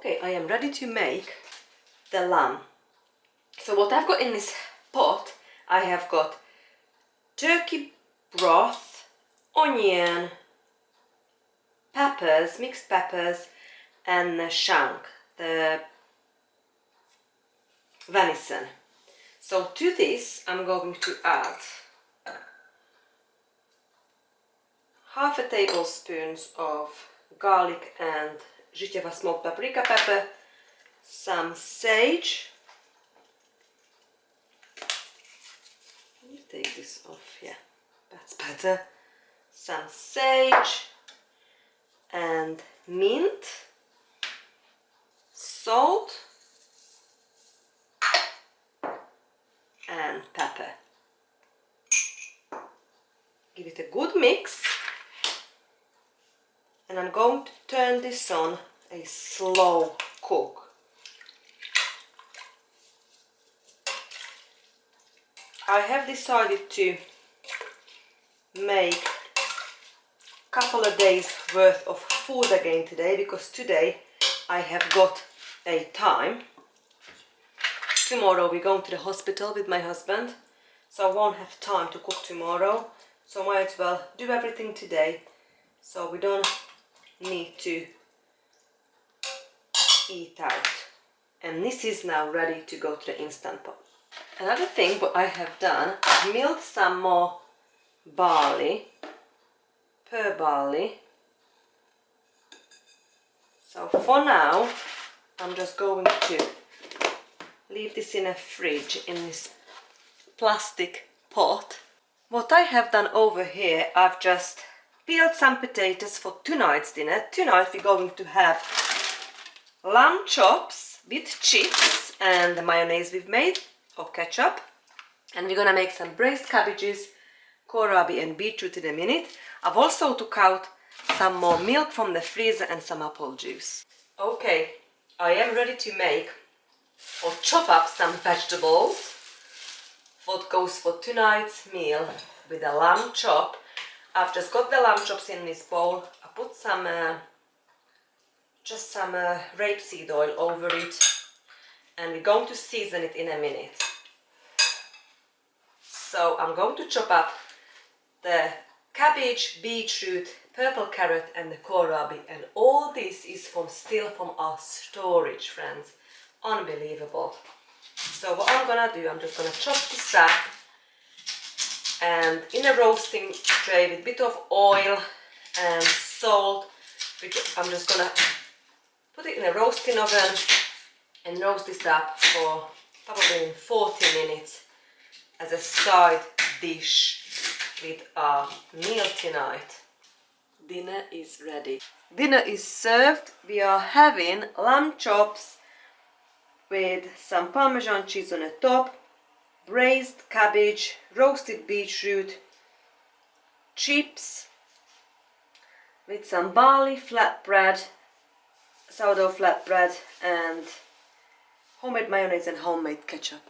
Okay, I am ready to make the lamb. So what I've got in this pot, I have got turkey broth, onion, peppers, mixed peppers, and the shank, the venison. So to this I'm going to add half a tablespoon of garlic and życiowa smoked paprika pepper, some sage. Let me take this off, yeah, that's better. Some sage and mint, salt and pepper. Give it a good mix, and I'm going to turn this on a slow cook. I have decided to make a couple of days worth of food again today, because today I have got a time. Tomorrow we're going to the hospital with my husband, so I won't have time to cook tomorrow, so I might as well do everything today so we don't need to eat out. And this is now ready to go to the Instant Pot. Another thing what I have done, I've milled some more barley, pearl barley. So for now I'm just going to leave this in a fridge in this plastic pot. What I have done over here, I've just peeled some potatoes for tonight's dinner. Tonight we're going to have lamb chops with chips and the mayonnaise we've made, or ketchup. And we're gonna make some braised cabbages, kohl-rabi and beetroot in a minute. I've also took out some more milk from the freezer and some apple juice. Okay, I am ready to make or chop up some vegetables. What goes for tonight's meal with a lamb chop. I've just got the lamb chops in this bowl. I put some just some rapeseed oil over it, and we're going to season it in a minute. So I'm going to chop up the cabbage, beetroot, purple carrot and the kohl-rabi, and all this is still from our storage, friends. Unbelievable. So what I'm gonna do, I'm just gonna chop this up, and in a roasting tray with a bit of oil and salt, I'm just gonna put it in a roasting oven and roast this up for probably 40 minutes as a side dish with our meal tonight. Dinner is ready. Dinner is served. We are having lamb chops with some parmesan cheese on the top, braised cabbage, roasted beetroot, chips with some barley flatbread, sourdough flatbread, and homemade mayonnaise and homemade ketchup.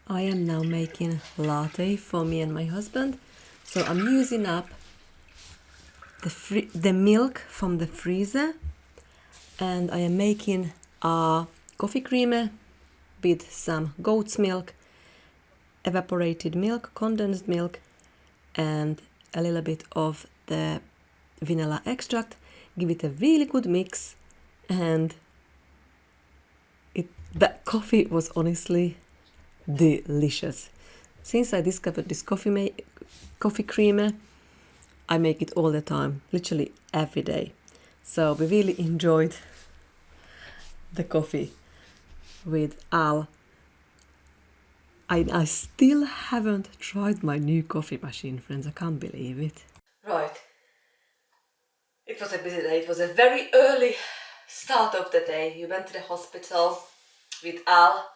I am now making latte for me and my husband, so I'm using up the milk from the freezer, and I am making a coffee creamer with some goat's milk, evaporated milk, condensed milk, and a little bit of the vanilla extract. Give it a really good mix, and that coffee was honestly delicious. Since I discovered this coffee creamer, I make it all the time, literally every day. So we really enjoyed the coffee with Al. I still haven't tried my new coffee machine, friends. I can't believe it. Right. It was a busy day. It was a very early start of the day. We went to the hospital with Al.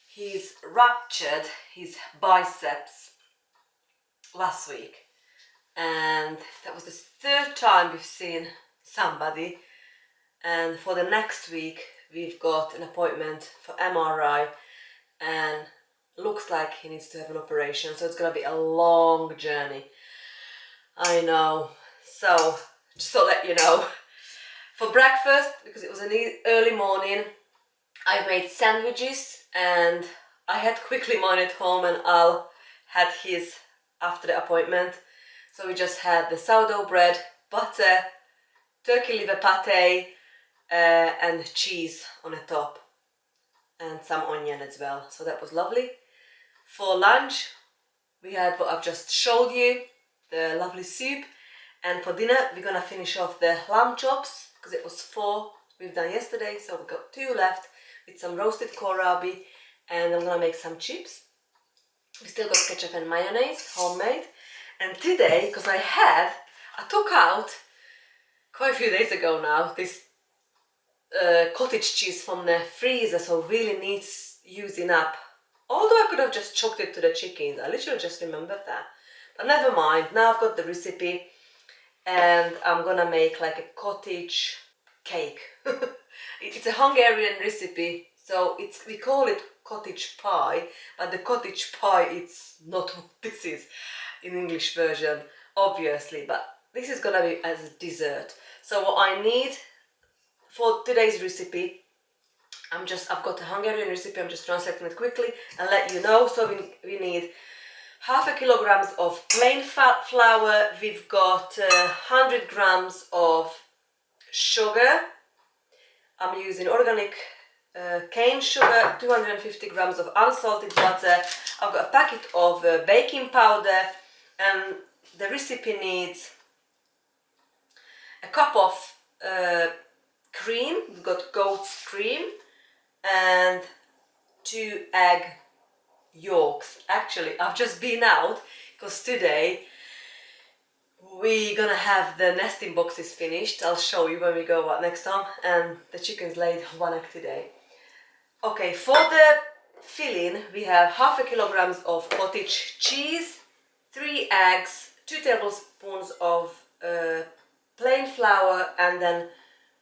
He's ruptured his biceps last week, and that was the third time we've seen somebody, and for the next week we've got an appointment for MRI, and looks like he needs to have an operation, so it's gonna be a long journey. I know. So just to let you know, For breakfast, because it was an early morning, I made sandwiches and I had quickly mine at home and Al had his after the appointment. So we just had the sourdough bread, butter, turkey liver pate and cheese on the top and some onion as well. So that was lovely. For lunch we had what I've just showed you, the lovely soup, and for dinner we're gonna finish off the lamb chops because it was 4 we've done yesterday, so we've got 2 left with some roasted kohl-rabi, and I'm gonna make some chips. We still got ketchup and mayonnaise, homemade. And today, because I took out quite a few days ago now this cottage cheese from the freezer, so really needs using up. Although I could have just chucked it to the chickens, I literally just remembered that. But never mind, now I've got the recipe and I'm gonna make like a cottage cake. It's a Hungarian recipe, so we call it cottage pie, but the cottage pie, it's not what this is in English version, obviously, but this is gonna be as a dessert. So what I need for today's recipe, I've got a Hungarian recipe, I'm just translating it quickly and let you know. So we need 0.5 kilograms of plain flour, we've got 100 grams of sugar, I'm using organic cane sugar, 250 grams of unsalted butter, I've got a packet of baking powder, and the recipe needs a cup of cream, we've got goat's cream, and 2 egg yolks. Actually, I've just been out because today we're gonna have the nesting boxes finished. I'll show you when we go out next time, and the chickens laid 1 egg today. Okay, for the filling we have 0.5 kilograms of cottage cheese, 3 eggs, 2 tablespoons of plain flour, and then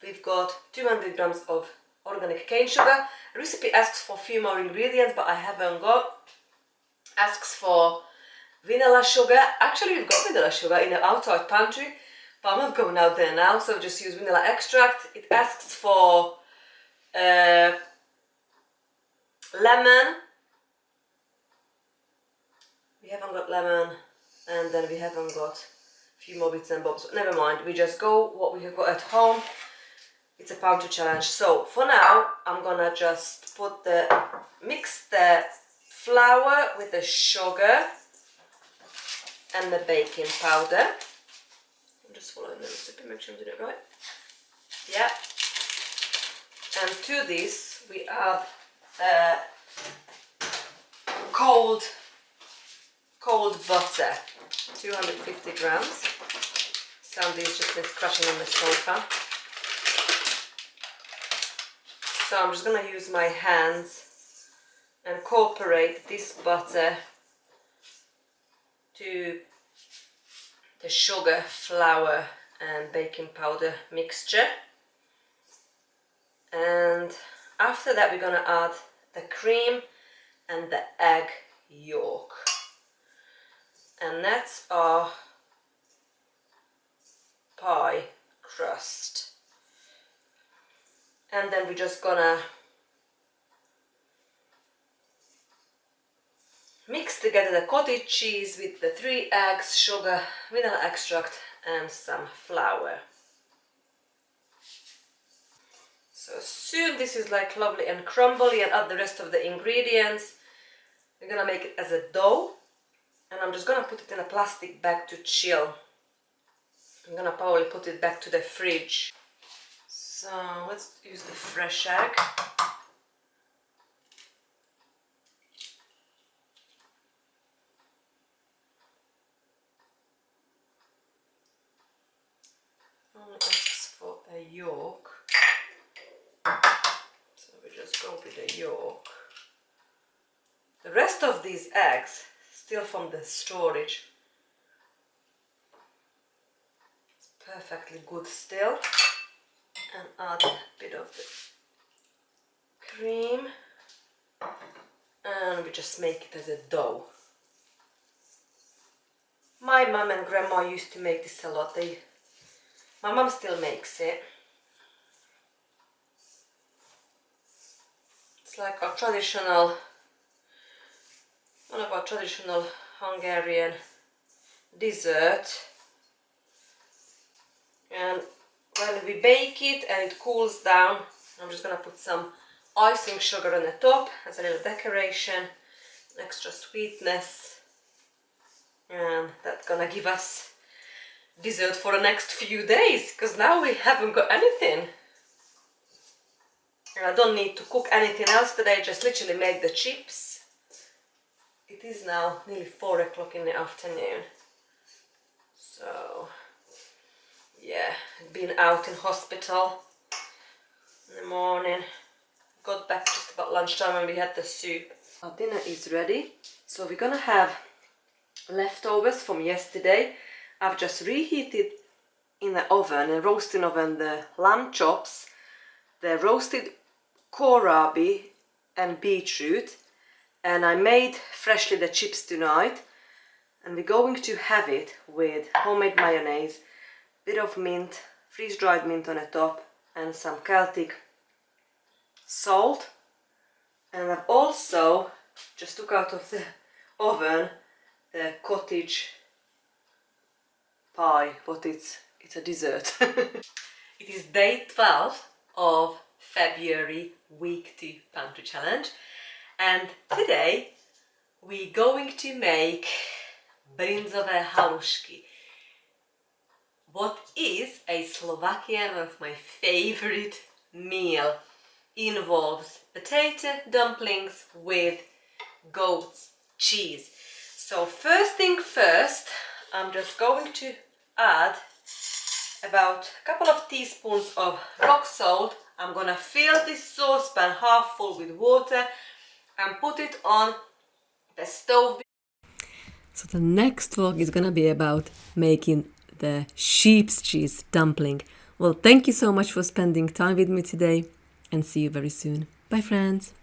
we've got 200 grams of organic cane sugar. The recipe asks for a few more ingredients, but I haven't got. Asks for vanilla sugar. Actually, we've got vanilla sugar in the outside pantry, but I'm not going out there now, so just use vanilla extract. It asks for lemon. We haven't got lemon, and then we haven't got a few more bits and bobs, but never mind, we just go what we have got at home. It's a pantry challenge. So for now I'm gonna just mix the flour with the sugar and the baking powder. I'm just following the recipe, make sure I'm doing it right. Yeah. And to this we add cold butter, 250 grams. Sandy's just been scratching on the sofa. So I'm just going to use my hands and incorporate this butter to the sugar, flour and baking powder mixture. And after that we're going to add the cream and the egg yolk. And that's our pie crust. And then we're just gonna mix together the cottage cheese with the 3 eggs, sugar, vanilla extract and some flour. So soon this is like lovely and crumbly, and add the rest of the ingredients. We're gonna make it as a dough, and I'm just gonna put it in a plastic bag to chill. I'm gonna probably put it back to the fridge. So let's use the fresh egg. Only asks for a yolk, so we just go with the yolk. The rest of these eggs, still from the storage, it's perfectly good still. And add a bit of the cream, and we just make it as a dough. My mum and grandma used to make this a lot. My mum still makes it. like one of our traditional Hungarian dessert. And when we bake it and it cools down, I'm just gonna put some icing sugar on the top as a little decoration, extra sweetness, and that's gonna give us dessert for the next few days, because now we haven't got anything. And I don't need to cook anything else today, just literally make the chips. It is now nearly 4 o'clock in the afternoon. So, yeah, been out in hospital in the morning. Got back just about lunchtime and we had the soup. Our dinner is ready. So we're gonna have leftovers from yesterday. I've just reheated in the oven, a roasting oven, the lamb chops, the roasted kohl-rabi and beetroot, and I made freshly the chips tonight, and we're going to have it with homemade mayonnaise, bit of mint, freeze-dried mint on the top, and some Celtic salt. And I've also just took out of the oven the cottage pie, but it's a dessert. It is day 12 of February week 2 pantry challenge, and today we're going to make brinzové halušky. What is a Slovakian, one of my favorite meal, involves potato dumplings with goat's cheese. So first thing first, I'm just going to add about a couple of teaspoons of rock salt. I'm gonna fill this saucepan half full with water and put it on the stove. So the next vlog is gonna be about making the sheep's cheese dumpling. Well, thank you so much for spending time with me today, and see you very soon. Bye friends!